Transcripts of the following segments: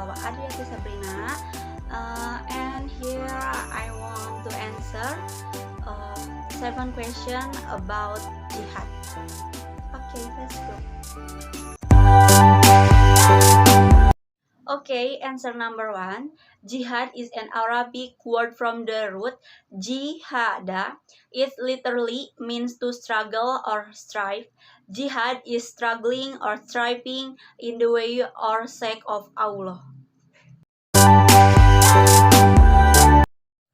Mahasiswa Adriati Sabrina, and here I want to answer 7 questions about jihad. Okay, let's go. Okay, answer number 1. Jihad is an Arabic word from the root jihada. It literally means to struggle or strive. Jihad is struggling or striving in the way or sake of Allah.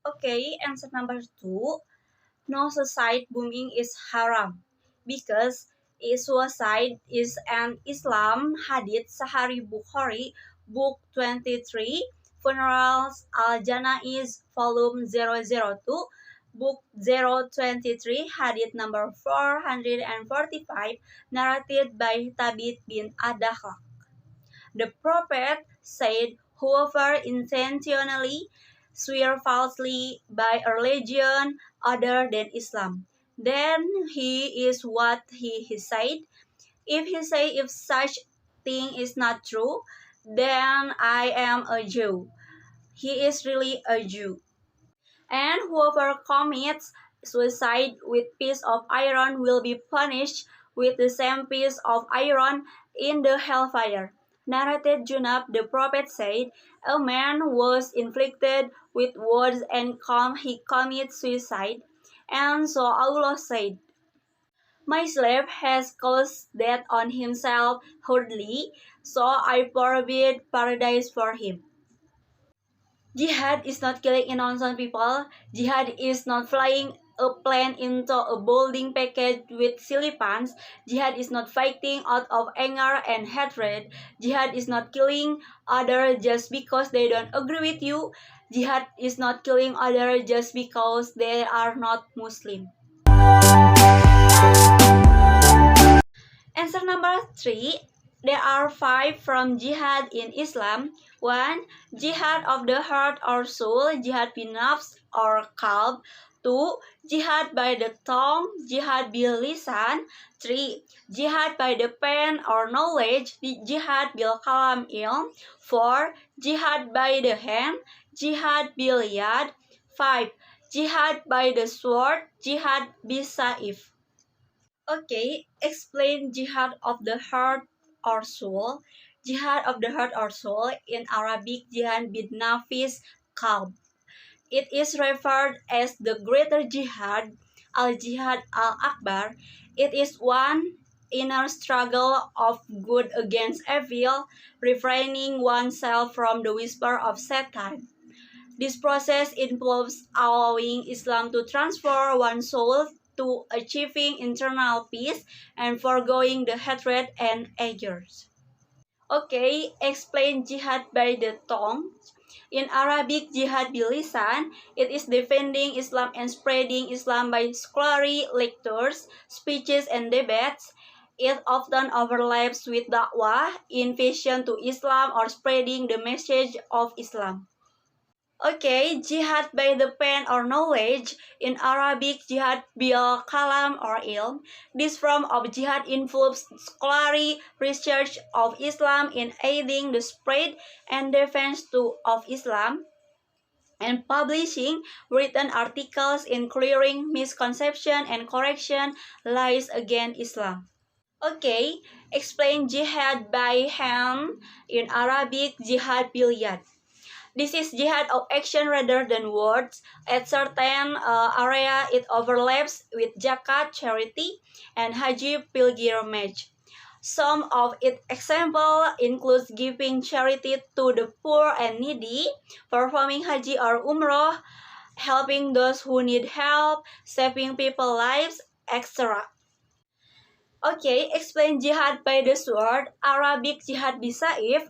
Okay, answer number 2. No suicide bombing is haram because suicide is an Islam hadith Sahih Bukhari, book 23, Funerals Al-Janaiz, volume 002, book 023, hadith number 445, narrated by Thabit bin Adakhlaq. The Prophet said, whoever intentionally swear falsely by a religion other than Islam, then he is what he said. If such thing is not true, then I am a Jew. He is really a Jew. And whoever commits suicide with piece of iron will be punished with the same piece of iron in the hellfire. Narrated Junab, the Prophet said, a man was inflicted with words and he committed suicide. And so Allah said, my slave has caused death on himself hurriedly, so I forbid paradise for him. Jihad is not killing innocent people. Jihad is not flying a plane into a boarding package with silly pants. Jihad is not fighting out of anger and hatred. Jihad is not killing others just because they don't agree with you. Jihad is not killing others just because they are not Muslim. Answer number 3. There are 5 from jihad in Islam. 1. Jihad of the heart or soul, jihad bin nafs or qalb. 2. Jihad by the tongue, jihad bil lisan. 3. Jihad by the pen or knowledge, jihad bil kalam ilm. 4. Jihad by the hand, jihad bil yad. 5. Jihad by the sword, jihad bis saif. Okay, explain jihad of the heart or soul. Jihad of the heart or soul, in Arabic jihad bin nafis qalb. It is referred as the greater jihad, al-jihad al-akbar. It is one inner struggle of good against evil, refraining oneself from the whisper of Satan. This process involves allowing Islam to transform one's soul to achieving internal peace and foregoing the hatred and anger. Okay, explain jihad by the tongue. In Arabic, jihad bil lisan, it is defending Islam and spreading Islam by scholarly lectures, speeches, and debates. It often overlaps with da'wah, invasion to Islam, or spreading the message of Islam. Okay, jihad by the pen or knowledge. In Arabic, jihad bil kalam or ilm. This form of jihad involves scholarly research of Islam in aiding the spread and defense of Islam, and publishing written articles in clearing misconception and correction lies against Islam. Okay, explain jihad by hand. In Arabic, jihad bil yad. This is jihad of action rather than words. At certain area, it overlaps with zakat, charity, and haji pilgrimage. Some of its examples include giving charity to the poor and needy, performing haji or umrah, helping those who need help, saving people's lives, etc. Okay, explain jihad by the sword. Arabic jihad bisaif.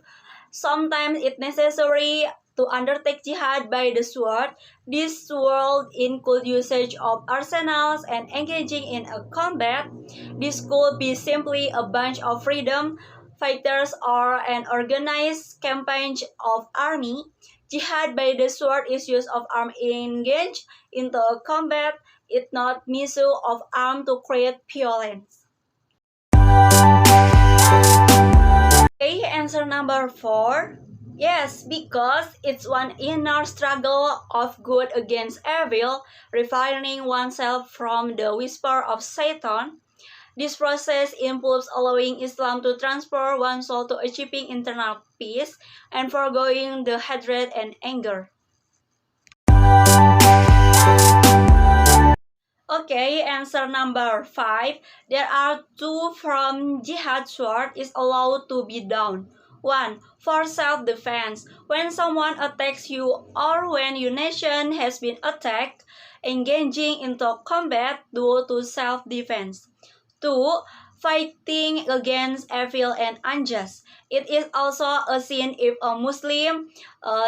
Sometimes it's necessary to undertake jihad by the sword. This sword includes usage of arsenals and engaging in a combat. This could be simply a bunch of freedom fighters or an organized campaign of army. Jihad by the sword is use of arm engaged into a combat. It's not misuse of arm to create violence. Okay, answer number 4. Yes, because it's one inner struggle of good against evil, refining oneself from the whisper of Satan. This process involves allowing Islam to transfer one's soul to achieving internal peace and foregoing the hatred and anger. Okay, answer number 5. There are two from Jihad sword is allowed to be down. 1. For self-defense. When someone attacks you or when your nation has been attacked, engaging into combat due to self-defense. 2. Fighting against evil and unjust. It is also a sin if a Muslim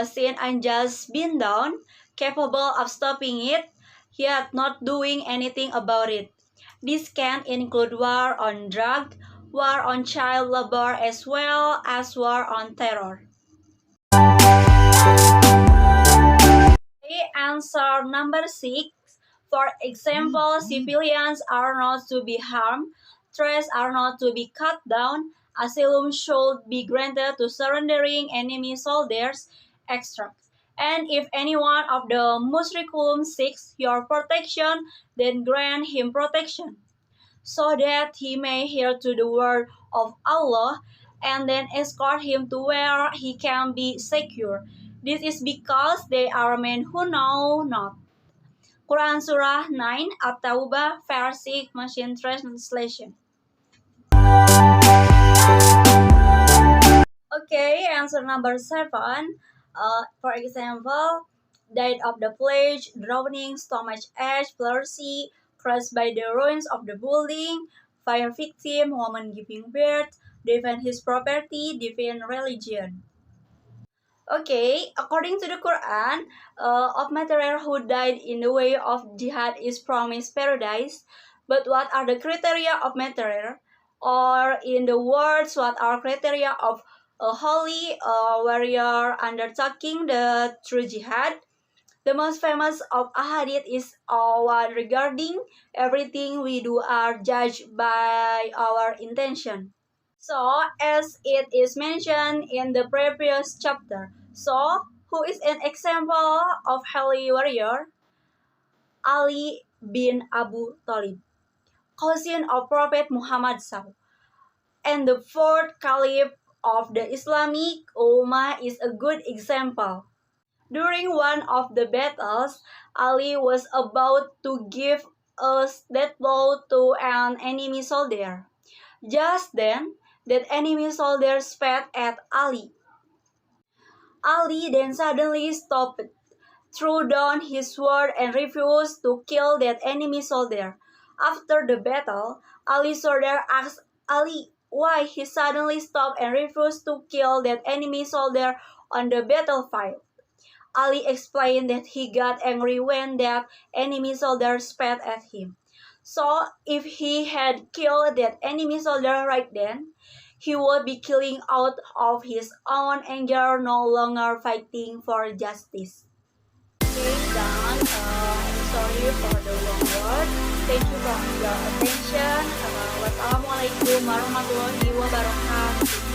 sin unjust been done, capable of stopping it, yet not doing anything about it. This can include war on drug, war on child labor, as well as war on terror. Answer number 6. For example, civilians are not to be harmed, trees are not to be cut down, asylum should be granted to surrendering enemy soldiers, etc. And if any one of the Musrikulum seeks your protection, then grant him protection, so that he may hear to the word of Allah, and then escort him to where he can be secure. This is because they are men who know not. Quran Surah 9 At-Taubah verse 6 Machine Translation. Okay, answer number 7. For example, died of the plague, drowning, stomach ache, pleurisy, crushed by the ruins of the building, fire victim, woman giving birth, defend his property, defend religion. Okay, according to the Quran, of material who died in the way of jihad is promised paradise. But what are the criteria of material? Or in the words, what are criteria of a holy warrior undertaking the true jihad? The most famous of ahadith is one regarding everything we do are judged by our intention. So, as it is mentioned in the previous chapter, so who is an example of holy warrior? Ali bin Abu Talib, cousin of Prophet Muhammad SAW, and the fourth caliph of the Islamic Ummah is a good example. During one of the battles, Ali was about to give a death blow to an enemy soldier. Just then, that enemy soldier spat at Ali. Ali then suddenly stopped, threw down his sword, and refused to kill that enemy soldier. After the battle, Ali's soldier asked Ali why he suddenly stopped and refused to kill that enemy soldier on the battlefield. Ali explained that he got angry when that enemy soldier spat at him. So, if he had killed that enemy soldier right then, he would be killing out of his own anger, no longer fighting for justice. Okay, done. I'm sorry for the long word. Thank you for your attention. Wassalamualaikum warahmatullahi wabarakatuh.